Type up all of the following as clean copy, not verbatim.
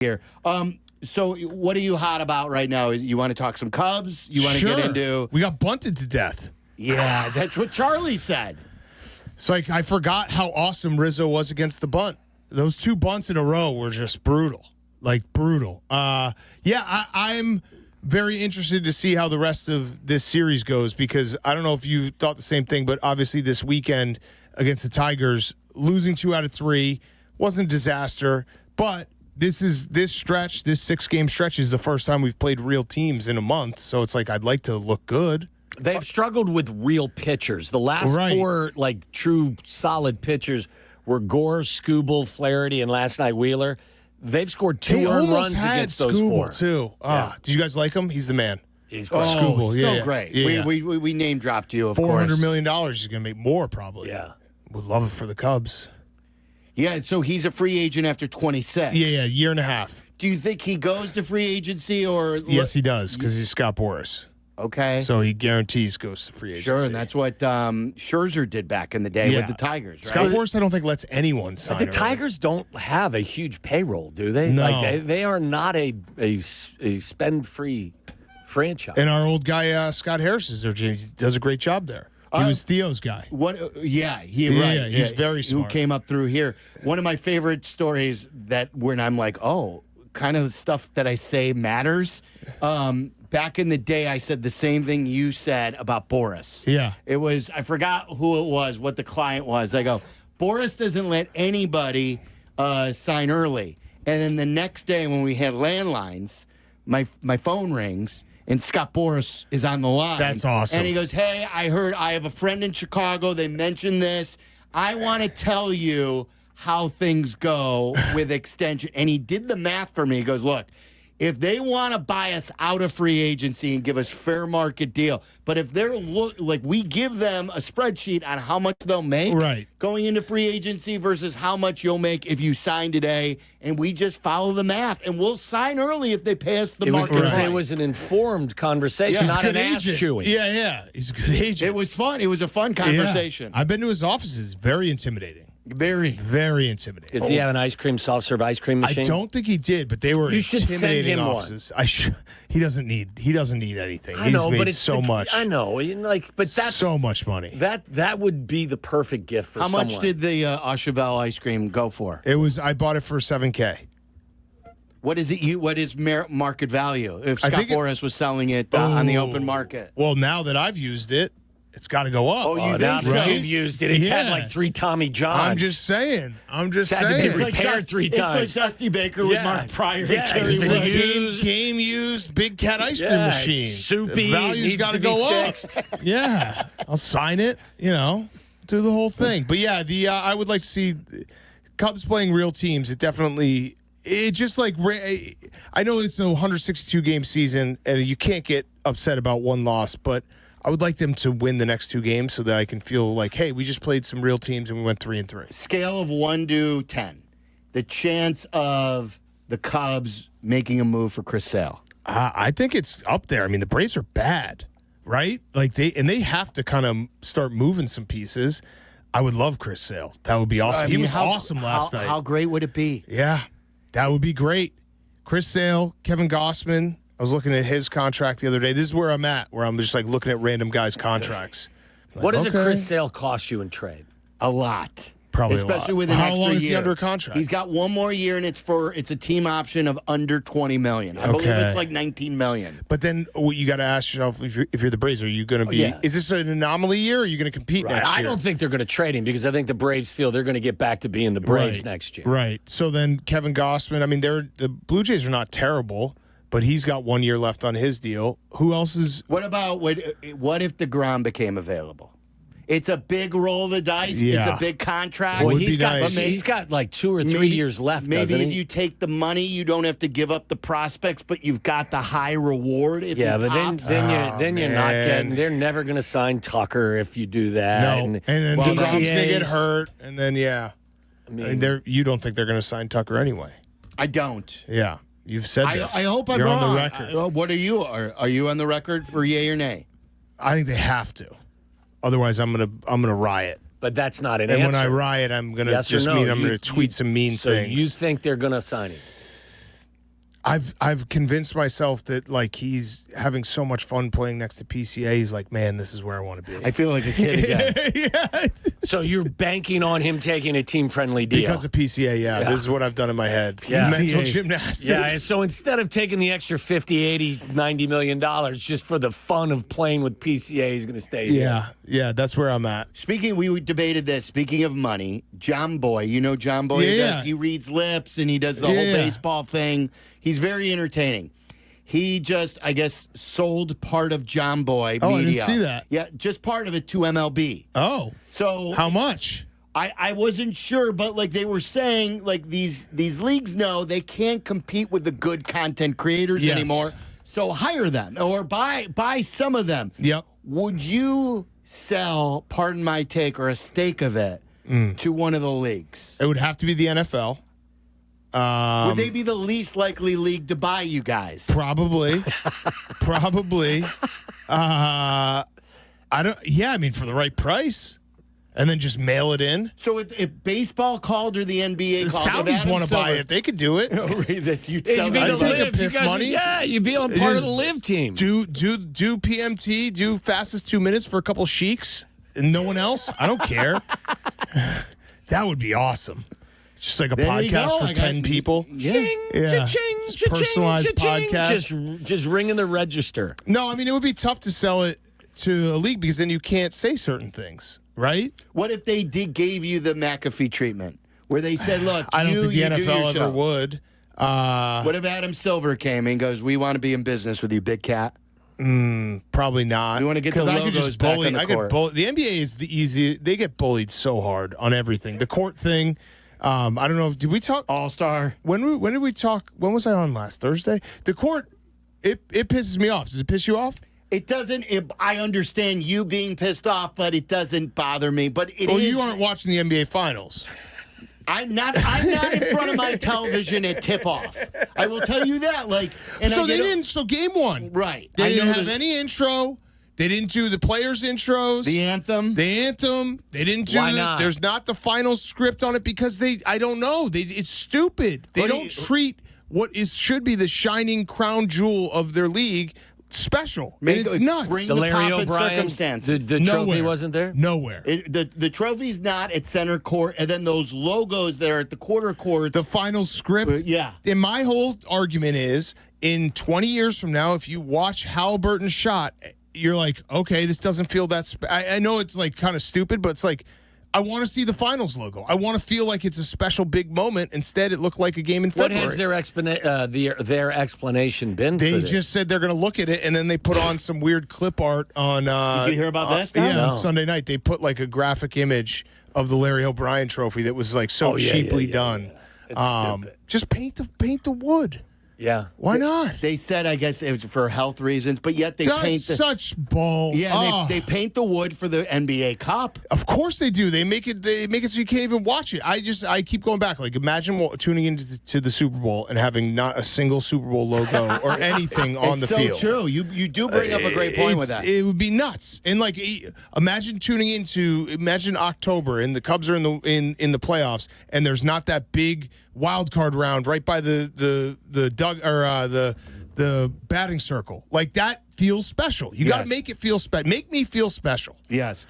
here. So what are you hot about right now? You want to talk some Cubs? You want to get into? We got bunted to death. Yeah, that's what Charlie said. It's like I forgot how awesome Rizzo was against the bunt. Those 2 bunts in a row were just brutal. Like brutal. I'm very interested to see how the rest of this series goes because I don't know if you thought the same thing, but obviously this weekend against the Tigers, losing 2 out of 3 wasn't a disaster, but this 6-game stretch is the first time we've played real teams in a month, so it's like I'd like to look good. They've struggled with real pitchers. The last 4 true solid pitchers were Gore, Skubal, Flaherty, and last night Wheeler. They've scored 2 earned runs against those Skubal 4 too. Yeah. Did you guys like him? He's the man. He's great. Skubal, so great. Yeah. We name dropped you, of course. $400 million. He's going to make more probably. Yeah. Would love it for the Cubs. Yeah, so he's a free agent after 26. Yeah, year and a half. Do you think he goes to free agency or? Yes, he does because he's Scott Boras. Okay. So he guarantees goes to free agency. Sure, and that's what Scherzer did back in the day with the Tigers, right? Scott Boras, I don't think lets anyone sign. The Tigers don't have a huge payroll, do they? No. Like they are not a spend-free franchise. And our old guy Scott Harris is there. He does a great job there. He was Theo's guy. He's very smart. Who came up through here. One of my favorite stories that when I'm like, oh, kind of stuff that I say matters. Back in the day, I said the same thing you said about Boras. Yeah. It was, I forgot who it was, what the client was. I go, Boras doesn't let anybody sign early. And then the next day when we had landlines, my phone rings. And Scott Boras is on the line. That's awesome. And he goes, hey, I heard I have a friend in Chicago. They mentioned this. I want to tell you how things go with extension. And he did the math for me. He goes, look, if they want to buy us out of free agency and give us fair market deal, but if they're we give them a spreadsheet on how much they'll make going into free agency versus how much you'll make if you sign today, and we just follow the math, and we'll sign early if they pay us the market price. It was an informed conversation, not an ass chewing. Yeah, he's a good agent. It was fun. It was a fun conversation. I've been to his offices. Very intimidating. Very intimidating. Does he have an soft serve ice cream machine? I don't think he did, but they were intimidating send him offices. He doesn't need anything. I know, He's made but it's so much. I know, but that's so much money. That would be the perfect gift for someone. How much did the Auchevelle ice cream go for? I bought it for $7,000. What is it? What is market value? If Scott Boras was selling it on the open market. Well, now that I've used it, it's got to go up. Oh, you think now so? that you've used it, it's had like 3 Tommy Johns. I'm just saying. It's had to be repaired 3 times. It's like Dusty Baker with Mark Pryor. Yeah, game used Big Cat ice cream machine. Soupy. Value's got to go up. Yeah, I'll sign it. Do the whole thing. But yeah, I would like to see Cubs playing real teams. It just like I know it's a 162 game season and you can't get upset about one loss, but I would like them to win the next 2 games so that I can feel like, hey, we just played some real teams and we went 3-3. Scale of 1 to 10, the chance of the Cubs making a move for Chris Sale. I think it's up there. I mean, the Braves are bad, right? Like they have to kind of start moving some pieces. I would love Chris Sale. That would be awesome. He was awesome last night. How great would it be? Yeah, that would be great. Chris Sale, Kevin Gossman. I was looking at his contract the other day. This is where I'm at, where I'm just like looking at random guys' contracts. What does a Chris Sale cost you in trade? A lot. Probably especially a lot. with an How extra long is he year. under contract? He's got 1 more year, and it's a team option of under $20 million. I believe it's like $19 million. But then you got to ask yourself, if you're the Braves, are you going to be? Is this an anomaly year? Or are you going to compete next year? I don't think they're going to trade him because I think the Braves feel they're going to get back to being the Braves next year. Right. So then Kevin Gossman. I mean, the Blue Jays are not terrible. But he's got 1 year left on his deal. Who else is? What about what if DeGrom became available? It's a big roll of the dice. Yeah. It's a big contract. Well, he's got like 2 or 3 years left. Maybe if you take the money, you don't have to give up the prospects, but you've got the high reward. If but then you're not getting. They're never going to sign Tucker if you do that. No, and then DeGrom's going to get hurt, and then you don't think they're going to sign Tucker anyway? I don't. Yeah. You've said this. I hope I'm You're wrong. on the record. What are you? Are you on the record for yay or nay? I think they have to. Otherwise, I'm gonna riot. But that's not an answer. And when I riot, I'm gonna I'm gonna tweet some mean things. So you think they're gonna sign him? I've convinced myself that like he's having so much fun playing next to PCA. He's like, man, this is where I want to be. I feel like a kid again. Yeah. So you're banking on him taking a team-friendly deal. Because of PCA, yeah. This is what I've done in my head. Yeah. Mental gymnastics. Yeah, and so instead of taking the extra $50, $80, $90 million just for the fun of playing with PCA, he's going to stay here. Yeah, that's where I'm at. We debated this. Speaking of money, John Boy, you know John Boy? Yeah. He reads lips and he does the whole baseball thing. He's very entertaining. He just, I guess, sold part of John Boy Media. Oh, I didn't see that. Yeah, just part of it to MLB. Oh. So How much? I wasn't sure, but like they were saying, like these leagues know they can't compete with the good content creators anymore. So hire them or buy some of them. Yep. Would you sell, pardon my take, or a stake of it to one of the leagues? It would have to be the NFL. Would they be the least likely league to buy you guys? Probably. I mean, for the right price. And then just mail it in. So if baseball called or the NBA The called, Saudis want to buy it. They could do it. You'd Hey, sell you'd be that. the I'd take a live. PIF money. You'd be on part of the live team. Do PMT, do fastest 2 minutes for a couple sheiks and no one else. I don't care. That would be awesome. Just like a There you podcast go. for 10 people. Ching, Yeah. cha-ching, Just cha-ching, personalized cha-ching. podcast. Just ringing the register. No, I mean, it would be tough to sell it to a league because then you can't say certain things, right? What if they gave you the McAfee treatment, where they said, "Look, I don't think the you do your NFL ever show." would. What if Adam Silver came and goes, "We want to be in business with you, Big Cat"? Probably not. We want to get the 'Cause I could logos just back bully. on the I could court. bully. The NBA is the easy. They get bullied so hard on everything. The court thing. I don't know. Did we talk? All-Star. When did we talk? When was I on last Thursday? The court. It pisses me off. Does it piss you off? It doesn't. I understand you being pissed off, but it doesn't bother me. But it is. Well, you aren't watching the NBA Finals. I'm not in front of my television at tip-off. I will tell you that. Like, and So I they get didn't. So game one, right. They I didn't know have any intro. They didn't do the players' intros. the anthem. They didn't do. Why not? There's not the final script on it because I don't know. It's stupid. They What do don't you- treat what should be the shining crown jewel of their league special. And it's nuts. bring The the Larry pomp and O'Brien, circumstances. the trophy Nowhere. wasn't there? Nowhere. The trophy's not at center court, and then those logos that are at the quarter courts. The final script. Yeah. And my whole argument is, in 20 years from now, if you watch Halliburton's shot, you're like, okay, this doesn't feel that. I know it's like kind of stupid, but it's like, I want to see the finals logo. I want to feel like it's a special big moment. Instead, it looked like a game in What February. has their explanation been for They this? just said they're going to look at it, and then they put on some weird clip art on. Did you hear about this? Yeah, No. on Sunday night they put like a graphic image of the Larry O'Brien trophy that was like so cheaply done. It's stupid. Just paint the wood. Yeah. Why not? They said, I guess it was for health reasons, but yet they That's paint the such bull. yeah, and they paint the wood for the NBA Cup. Of course they do. They make it so you can't even watch it. I keep going back. Like imagine tuning into to the Super Bowl and having not a single Super Bowl logo or anything on It's the field. so true. You do bring up a great point with that. It would be nuts. And like imagine October and the Cubs are in the playoffs and there's not that big wild card round right by the batting circle. Like that feels special. You got to Yes. make it feel special. Make me feel special. Yes.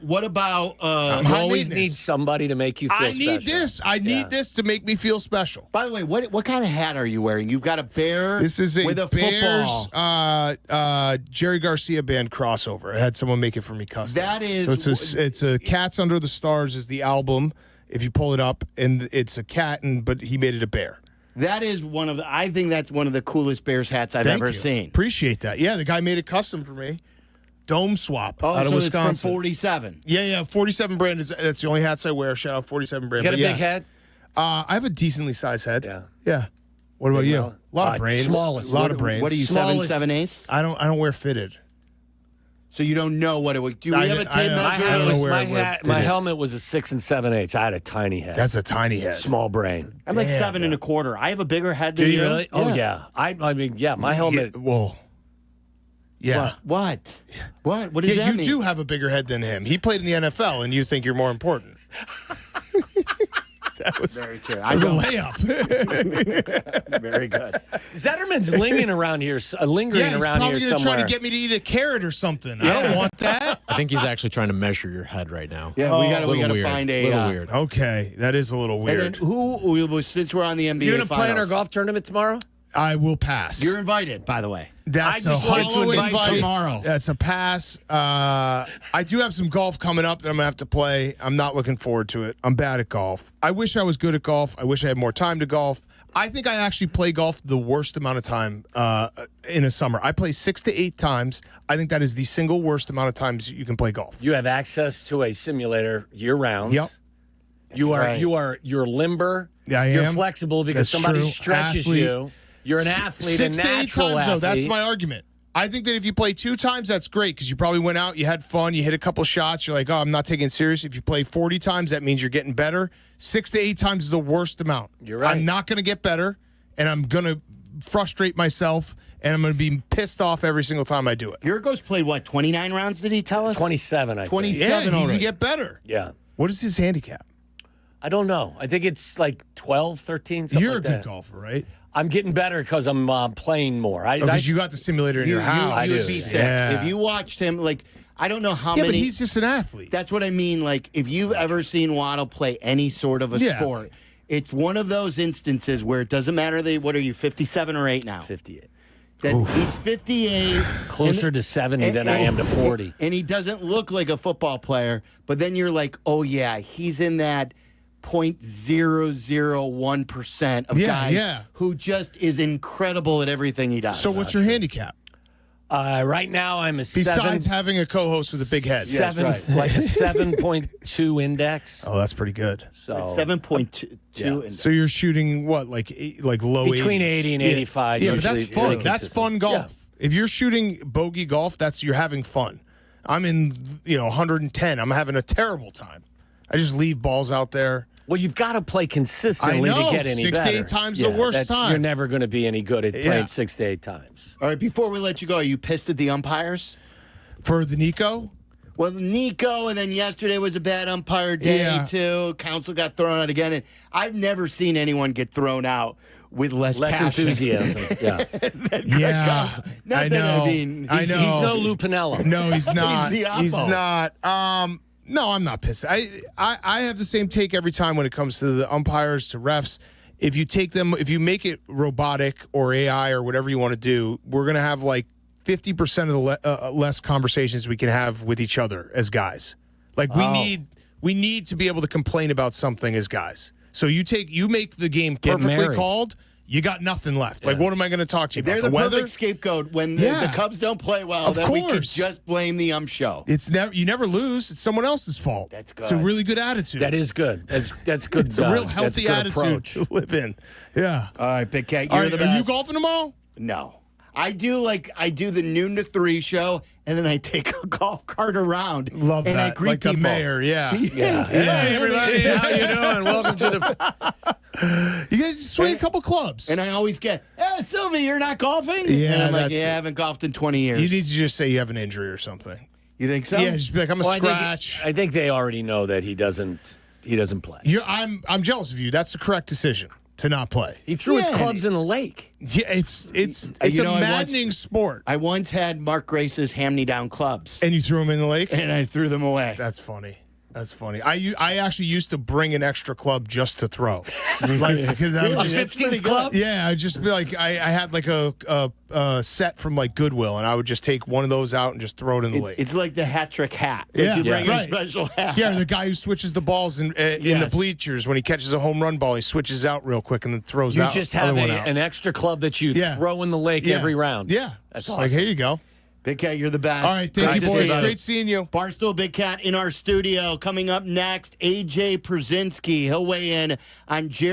What about? You high always need maintenance. somebody to make you feel I need special. this. I need this to make me feel special. By the way, what kind of hat are you wearing? You've got a bear. This is a with a Bears, football. Jerry Garcia band crossover. I had someone make it for me custom. That is- So it's a Cats Under the Stars is the album. If you pull it up, and it's a cat, but he made it a bear. That is one of the. I think that's one of the coolest Bears hats I've Thank ever you. seen. Appreciate that. Yeah, the guy made it custom for me. Dome swap Oh, out of so Wisconsin. it's from 47. Yeah, 47 brand that's the only hats I wear. Shout out 47 brand. You got a But big head? I have a decently sized head. Yeah. What about you? mouth. A lot of brains. Smallest. A lot of brains. What are you, Smallest- 7/8? I don't wear fitted. So you don't know what it would. Do we I have a don't- tape I measure? don't know where my it my fitted. helmet was a 6 7/8. I had a tiny head. That's a tiny head. small brain. I'm like Damn, 7 1/4. I have a bigger head than Do you. you really? Oh yeah. I mean, yeah. My helmet. Yeah. What? What does Yeah, that you mean? do have a bigger head than him. He played in the NFL, and you think you're more important. That was Very true. That was a layup. Very good. Zetterman's lingering around here somewhere. He's probably going to try to get me to eat a carrot or something. I don't want that. I think he's actually trying to measure your head right now. Yeah, we got to weird. find a little weird. Okay, that is a little weird. And then since we're on the NBA You're going to play in our Finals, golf tournament tomorrow? I will pass. you're invited, by the way. That's I a just wanted to hollow invite invite you. Tomorrow. That's a pass. I do have some golf coming up that I'm going to have to play. I'm not looking forward to it. I'm bad at golf. I wish I was good at golf. I wish I had more time to golf. I think I actually play golf the worst amount of time in a summer. I play 6 to 8 times. I think that is the single worst amount of times you can play golf. You have access to a simulator year round. Yep. You're limber. Yeah, I You're am. flexible because That's somebody true. stretches Athlete. you. You're an athlete, a 6 to 8 natural times, though. athlete. That's my argument. I think that if you play 2 times, that's great because you probably went out, you had fun, you hit a couple shots. You're like, oh, I'm not taking it serious. If you play 40 times, that means you're getting better. 6 to 8 times is the worst amount. You're right. I'm not going to get better, and I'm going to frustrate myself, and I'm going to be pissed off every single time I do it. Yurko's played, 29 rounds, did he tell us? 27, I think. 27 Yeah, you already. can get better. Yeah. What is his handicap? I don't know. I think it's like 12, 13, something You're like a good that. golfer, right? I'm getting better because I'm playing more. Because you got the simulator in your house. You would be sick. Yeah. If you watched him, I don't know how Yeah, many. but he's just an athlete. That's what I mean. If you've ever seen Waddle play any sort of a sport, it's one of those instances where it doesn't matter. What are you, 57 or 8 now? 58. That he's 58. Closer to 70 than I am to 40. And he doesn't look like a football player, but then you're like, oh, yeah, he's in that 0.001% of guys who just is incredible at everything he does. So what's your handicap? Right now, I'm a Besides having a co-host with a big head. like a 7.2 index. Oh, that's pretty good. So 7.2. So you're shooting what, like low between 80s? 80 and 85. Yeah, but that's usually, fun. really That's fun consistent. golf. If you're shooting bogey golf, you're having fun. I'm in 110. I'm having a terrible time. I just leave balls out there. Well, you've got to play consistently I know. to get any 6 to better. 8 times the worst time. You're never going to be any good at playing 6 to 8 times. All right, before we let you go, are you pissed at the umpires? For the Nico? Well, Nico, and then yesterday was a bad umpire day, too. Council got thrown out again. And I've never seen anyone get thrown out with less passion. Enthusiasm. Yeah. Not I that know. I mean, I He's know. no Lou Pinello. No, he's not. He's the He's oppo. not. No, I'm not pissed. I have the same take every time when it comes to the umpires, to refs. If you make it robotic or AI or whatever you want to do, we're going to have like 50% of the less conversations we can have with each other as guys. Like we need to be able to complain about something as guys. So you make the game perfectly married. called. You got nothing left. Like, what am I going to talk to you they're about? the weather? perfect scapegoat when the Cubs don't play well. Of then we can course. just blame the show. You never lose. It's someone else's fault. That's good. It's a really good attitude. That is good. That's good. It's a real healthy attitude approach. to live in. Yeah. All right, Big Cat, All you're right, the are best. you golfing tomorrow? No. I do the noon to 3 show, and then I take a golf cart around. Love and that. I greet like people. the mayor, yeah. Yeah. Hey, everybody. How you doing? Welcome to the... You guys swing a couple clubs. And I always get, hey, Sylvie, you're not golfing? Yeah, and I'm like, that's- I haven't golfed in 20 years. You need to just say you have an injury or something. You think so? Yeah, just be like, I'm a scratch. I think they already know that he doesn't play. I'm jealous of you. That's the correct decision to not play. He threw his Yeah. clubs in the lake. Yeah, it's You a know, I maddening sport. I once had Mark Grace's hand-me-down clubs, And you threw them in the lake? and I threw them away. That's funny. That's funny. I actually used to bring an extra club just to throw, like because I would A just 15th club? yeah, I'd just be like I had like a set from like Goodwill, and I would just take one of those out and just throw it in the lake. It's like the hat trick hat. Like Yeah. you bring Yeah. a Right. special hat. Yeah, the guy who switches the balls in the Yes. bleachers when he catches a home run ball, he switches out real quick and then throws You out. just other have one out. an extra club that you Yeah. throw in the lake Yeah. every round. Yeah, That's it's awesome. like here you go. Big Cat, you're the best. All right, thank Great you, to see boys. you. Great seeing you. Barstool Big Cat in our studio. Coming up next, AJ Przinsky. He'll weigh in on Jerry.